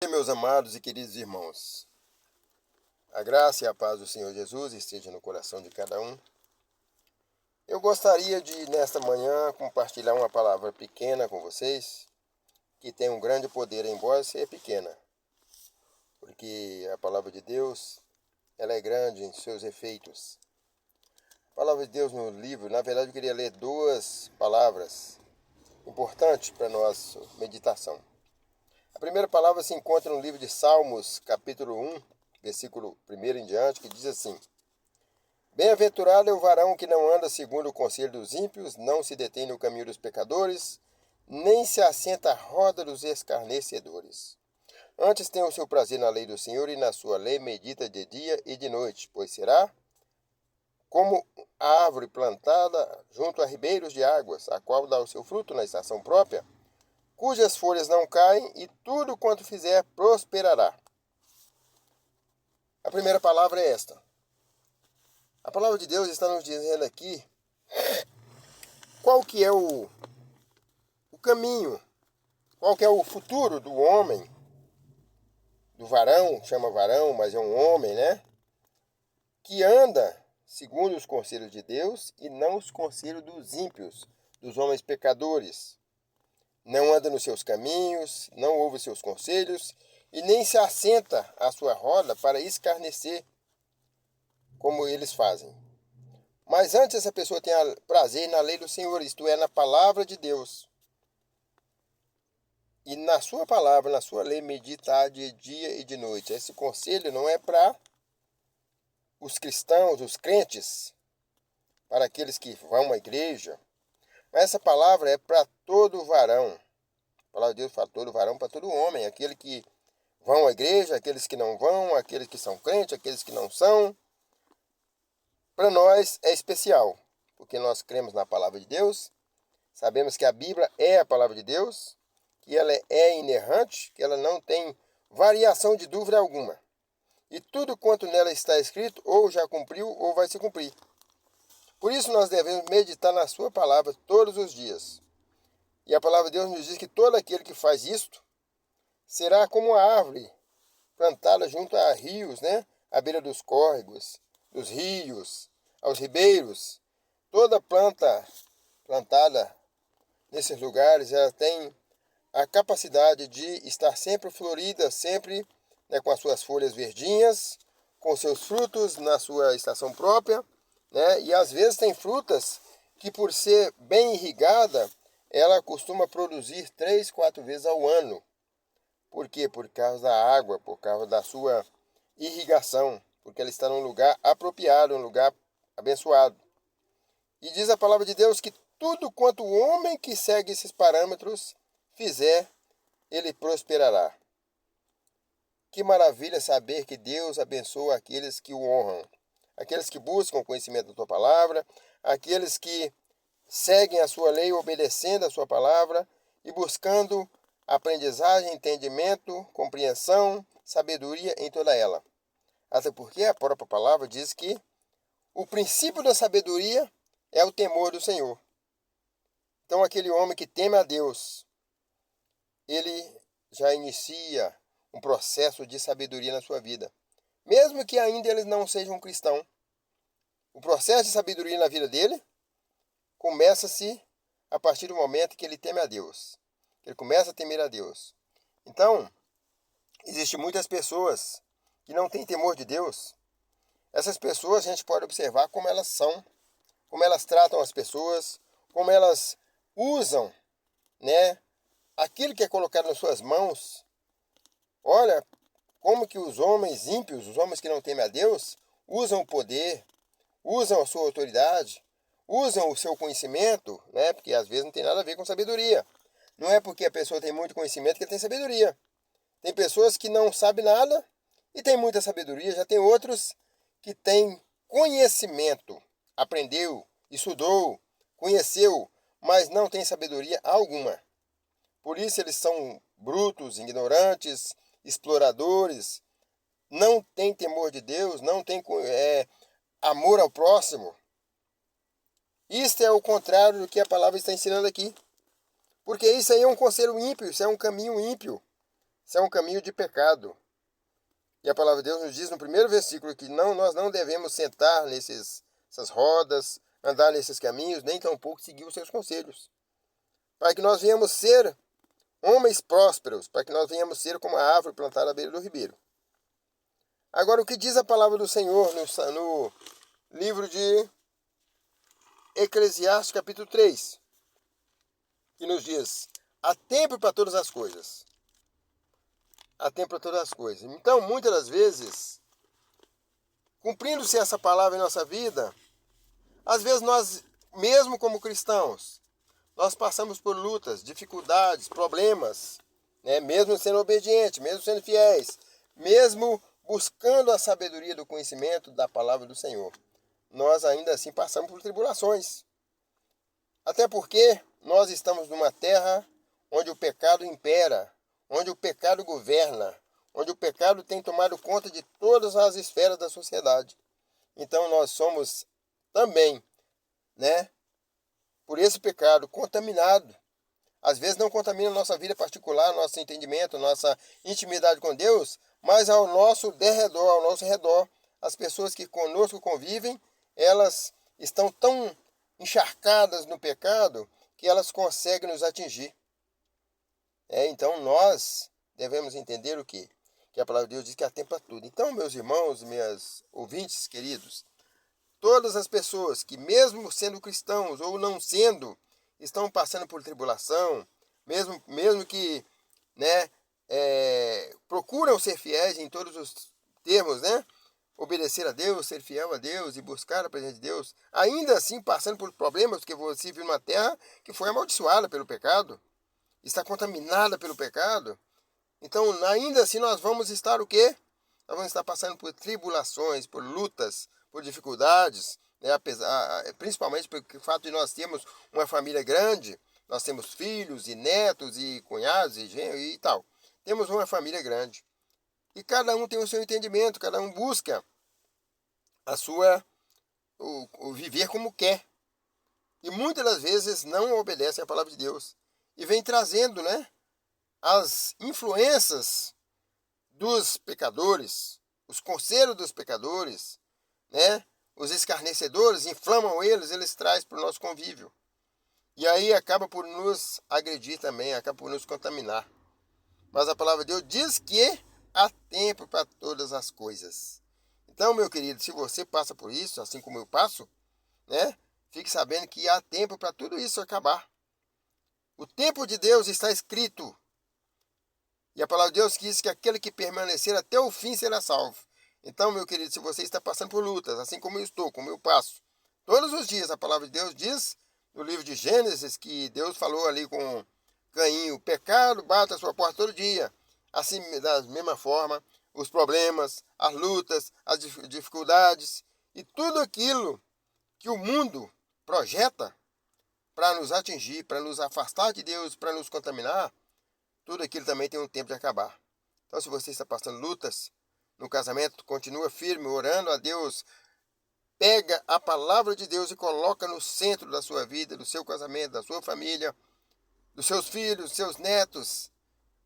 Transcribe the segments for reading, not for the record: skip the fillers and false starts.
Meus amados e queridos irmãos, a graça e a paz do Senhor Jesus esteja no coração de cada um. Eu gostaria de, nesta manhã, compartilhar uma palavra pequena com vocês, que tem um grande poder, embora seja pequena, porque a palavra de Deus, ela é grande em seus efeitos. A palavra de Deus no livro, na verdade eu queria ler duas palavras importantes para a nossa meditação. A primeira palavra se encontra no livro de Salmos, capítulo 1, versículo 1 em diante, que diz assim: Bem-aventurado é o varão que não anda segundo o conselho dos ímpios, não se detém no caminho dos pecadores, nem se assenta à roda dos escarnecedores. Antes tem o seu prazer na lei do Senhor, e na sua lei medita de dia e de noite, pois será como a árvore plantada junto a ribeiros de águas, a qual dá o seu fruto na estação própria, cujas folhas não caem, e tudo quanto fizer prosperará. A primeira palavra é esta. A palavra de Deus está nos dizendo aqui qual que é o caminho, qual que é o futuro do homem, do varão, chama varão, mas é um homem, né? Que anda segundo os conselhos de Deus e não os conselhos dos ímpios, dos homens pecadores. Não anda nos seus caminhos, não ouve seus conselhos e nem se assenta à sua roda para escarnecer, como eles fazem. Mas antes essa pessoa tenha prazer na lei do Senhor, isto é, na palavra de Deus. E na sua palavra, na sua lei, meditar de dia e de noite. Esse conselho não é para os cristãos, os crentes, para aqueles que vão à igreja. Mas essa palavra é para todo varão. A palavra de Deus fala todo varão, para todo homem. Aquele que vão à igreja, aqueles que não vão, aqueles que são crentes, aqueles que não são. Para nós é especial, porque nós cremos na palavra de Deus, sabemos que a Bíblia é a palavra de Deus, que ela é inerrante, que ela não tem variação de dúvida alguma. E tudo quanto nela está escrito, ou já cumpriu, ou vai se cumprir. Por isso nós devemos meditar na sua palavra todos os dias. E a palavra de Deus nos diz que todo aquele que faz isto será como a árvore plantada junto a rios, né? À beira dos córregos, dos rios, aos ribeiros. Toda planta plantada nesses lugares, ela tem a capacidade de estar sempre florida, sempre, né, com as suas folhas verdinhas, com seus frutos na sua estação própria, né? E às vezes tem frutas que, por ser bem irrigada, ela costuma produzir 3, 4 vezes ao ano. Por quê? Por causa da água, por causa da sua irrigação, porque ela está num lugar apropriado, um lugar abençoado. E diz a palavra de Deus que tudo quanto o homem que segue esses parâmetros fizer, ele prosperará. Que maravilha saber que Deus abençoa aqueles que o honram, aqueles que buscam o conhecimento da tua palavra, aqueles que seguem a sua lei, obedecendo a sua palavra e buscando aprendizagem, entendimento, compreensão, sabedoria em toda ela. Até porque a própria palavra diz que o princípio da sabedoria é o temor do Senhor. Então aquele homem que teme a Deus, ele já inicia um processo de sabedoria na sua vida. Mesmo que ainda ele não seja um cristão, o processo de sabedoria na vida dele começa-se a partir do momento que ele teme a Deus. Ele começa a temer a Deus. Então, existem muitas pessoas que não têm temor de Deus. Essas pessoas a gente pode observar como elas são, como elas tratam as pessoas, como elas usam, né, aquilo que é colocado nas suas mãos. Olha como que os homens ímpios, os homens que não temem a Deus, usam o poder, usam a sua autoridade, usam o seu conhecimento, né, porque às vezes não tem nada a ver com sabedoria. Não é porque a pessoa tem muito conhecimento que ela tem sabedoria. Tem pessoas que não sabem nada e tem muita sabedoria. Já tem outros que têm conhecimento, aprendeu, estudou, conheceu, mas não tem sabedoria alguma. Por isso eles são brutos, ignorantes, exploradores, não têm temor de Deus, não têm amor ao próximo. Isto é o contrário do que a palavra está ensinando aqui. Porque isso aí é um conselho ímpio, isso é um caminho ímpio. Isso é um caminho de pecado. E a palavra de Deus nos diz no primeiro versículo que nós não devemos sentar nessas rodas, andar nesses caminhos, nem tampouco seguir os seus conselhos. Para que nós venhamos ser homens prósperos, para que nós venhamos ser como a árvore plantada à beira do ribeiro. Agora, o que diz a palavra do Senhor no livro de Eclesiastes, capítulo 3, que nos diz: há tempo para todas as coisas. Há tempo para todas as coisas. Então, muitas das vezes, cumprindo-se essa palavra em nossa vida, às vezes nós, mesmo como cristãos, nós passamos por lutas, dificuldades, problemas, né? Mesmo sendo obedientes, mesmo sendo fiéis, mesmo buscando a sabedoria do conhecimento da palavra do Senhor. Nós ainda assim passamos por tribulações. Até porque nós estamos numa terra onde o pecado impera, onde o pecado governa, onde o pecado tem tomado conta de todas as esferas da sociedade. Então nós somos também, né, por esse pecado contaminado. Às vezes não contamina a nossa vida particular, nosso entendimento, nossa intimidade com Deus, mas ao nosso derredor, ao nosso redor, as pessoas que conosco convivem, elas estão tão encharcadas no pecado que elas conseguem nos atingir. Então nós devemos entender o quê? Que a palavra de Deus diz que há tempo para tudo. Então, meus irmãos, meus ouvintes queridos, todas as pessoas que, mesmo sendo cristãos ou não sendo, estão passando por tribulação, mesmo que, né, procuram ser fiéis em todos os termos, né? Obedecer a Deus, ser fiel a Deus e buscar a presença de Deus, ainda assim passando por problemas, porque você vive numa terra que foi amaldiçoada pelo pecado, está contaminada pelo pecado. Então, ainda assim, nós vamos estar o quê? Nós vamos estar passando por tribulações, por lutas, por dificuldades, né? Principalmente pelo fato de nós termos uma família grande, nós temos filhos e netos e cunhados e genros e tal. Temos uma família grande. E cada um tem o seu entendimento, cada um busca o viver como quer. E muitas das vezes não obedecem à palavra de Deus. E vem trazendo, né, as influências dos pecadores, os conselhos dos pecadores, né, os escarnecedores, inflamam eles trazem para o nosso convívio. E aí acaba por nos agredir também, acaba por nos contaminar. Mas a palavra de Deus diz que há tempo para todas as coisas. Então, meu querido, se você passa por isso, assim como eu passo, né, fique sabendo que há tempo para tudo isso acabar. O tempo de Deus está escrito. E a palavra de Deus diz que aquele que permanecer até o fim será salvo. Então, meu querido, se você está passando por lutas, assim como eu estou, como eu passo, todos os dias a palavra de Deus diz, no livro de Gênesis, que Deus falou ali com Caim, o pecado bate a sua porta todo dia. Assim, da mesma forma, os problemas, as lutas, as dificuldades e tudo aquilo que o mundo projeta para nos atingir, para nos afastar de Deus, para nos contaminar, tudo aquilo também tem um tempo de acabar. Então, se você está passando lutas no casamento, continua firme, orando a Deus. Pega a palavra de Deus e coloca no centro da sua vida, do seu casamento, da sua família, dos seus filhos, dos seus netos.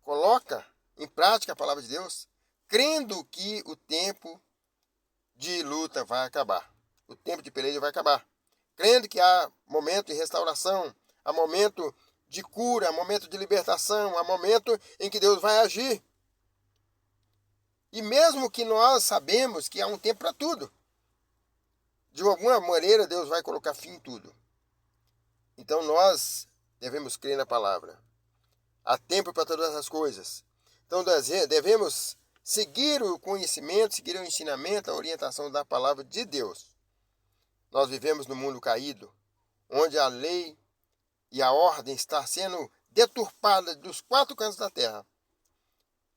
Coloca em prática a palavra de Deus, crendo que o tempo de luta vai acabar. O tempo de peleja vai acabar. Crendo que há momento de restauração, há momento de cura, há momento de libertação, há momento em que Deus vai agir. E mesmo que nós sabemos que há um tempo para tudo, de alguma maneira Deus vai colocar fim em tudo. Então nós devemos crer na palavra. Há tempo para todas as coisas. Então devemos seguir o conhecimento, seguir o ensinamento, a orientação da palavra de Deus. Nós vivemos num mundo caído, onde a lei e a ordem está sendo deturpada dos quatro cantos da terra.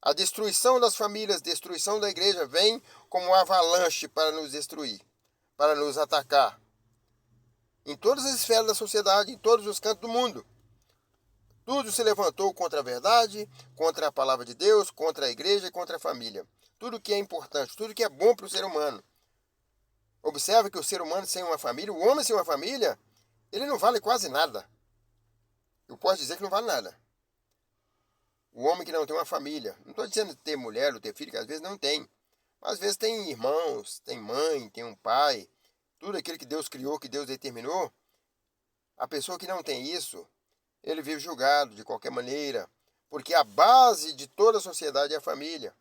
A destruição das famílias, destruição da igreja vem como um avalanche para nos destruir, para nos atacar. Em todas as esferas da sociedade, em todos os cantos do mundo. Tudo se levantou contra a verdade, contra a palavra de Deus, contra a igreja e contra a família. Tudo que é importante, tudo que é bom para o ser humano. Observe que o ser humano sem uma família, o homem sem uma família, ele não vale quase nada. Eu posso dizer que não vale nada. O homem que não tem uma família. Não estou dizendo ter mulher ou ter filho, que às vezes não tem. Mas às vezes tem irmãos, tem mãe, tem um pai. Tudo aquilo que Deus criou, que Deus determinou. A pessoa que não tem isso, ele vive julgado de qualquer maneira. Porque a base de toda a sociedade é a família.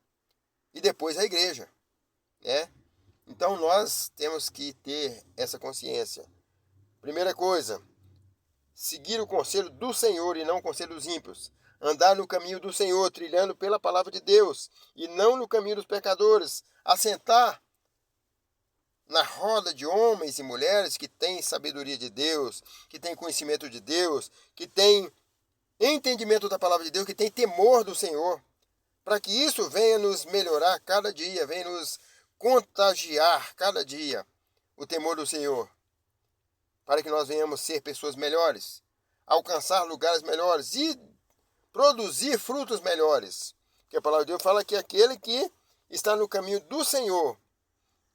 E depois a igreja. Né? Então nós temos que ter essa consciência. Primeira coisa, seguir o conselho do Senhor e não o conselho dos ímpios. Andar no caminho do Senhor, trilhando pela palavra de Deus, e não no caminho dos pecadores. Assentar na roda de homens e mulheres que têm sabedoria de Deus, que têm conhecimento de Deus, que têm entendimento da palavra de Deus, que têm temor do Senhor, para que isso venha nos melhorar cada dia, venha nos contagiar cada dia o temor do Senhor, para que nós venhamos ser pessoas melhores, alcançar lugares melhores e produzir frutos melhores. Porque a palavra de Deus fala que aquele que está no caminho do Senhor,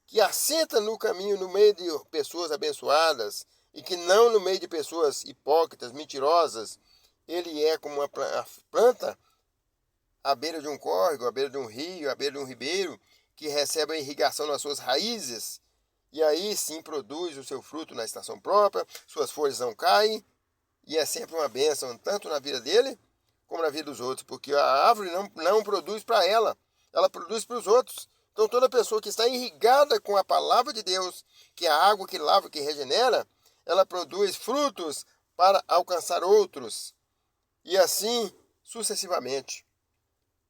que assenta no caminho no meio de pessoas abençoadas e que não no meio de pessoas hipócritas, mentirosas, ele é como uma planta à beira de um córrego, à beira de um rio, à beira de um ribeiro, que recebe a irrigação nas suas raízes, e aí sim produz o seu fruto na estação própria, suas folhas não caem, e é sempre uma bênção, tanto na vida dele, como na vida dos outros, porque a árvore não produz para ela produz para os outros. Então toda pessoa que está irrigada com a palavra de Deus, que é a água que lava, que regenera, ela produz frutos para alcançar outros, e assim sucessivamente.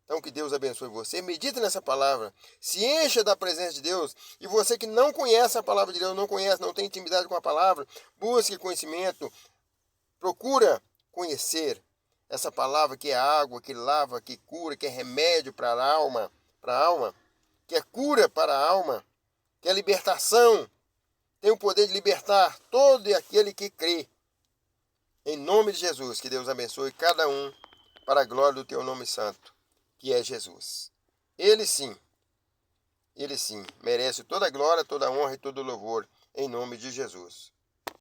Então que Deus abençoe você, medite nessa palavra, se encha da presença de Deus, e você que não conhece a palavra de Deus, não tem intimidade com a palavra, busque conhecimento, procura conhecer essa palavra que é água, que lava, que cura, que é remédio para a alma, que é cura para a alma, que é libertação, tem o poder de libertar todo aquele que crê. Em nome de Jesus, que Deus abençoe cada um para a glória do teu nome santo, que é Jesus. Ele sim, merece toda a glória, toda a honra e todo o louvor, em nome de Jesus.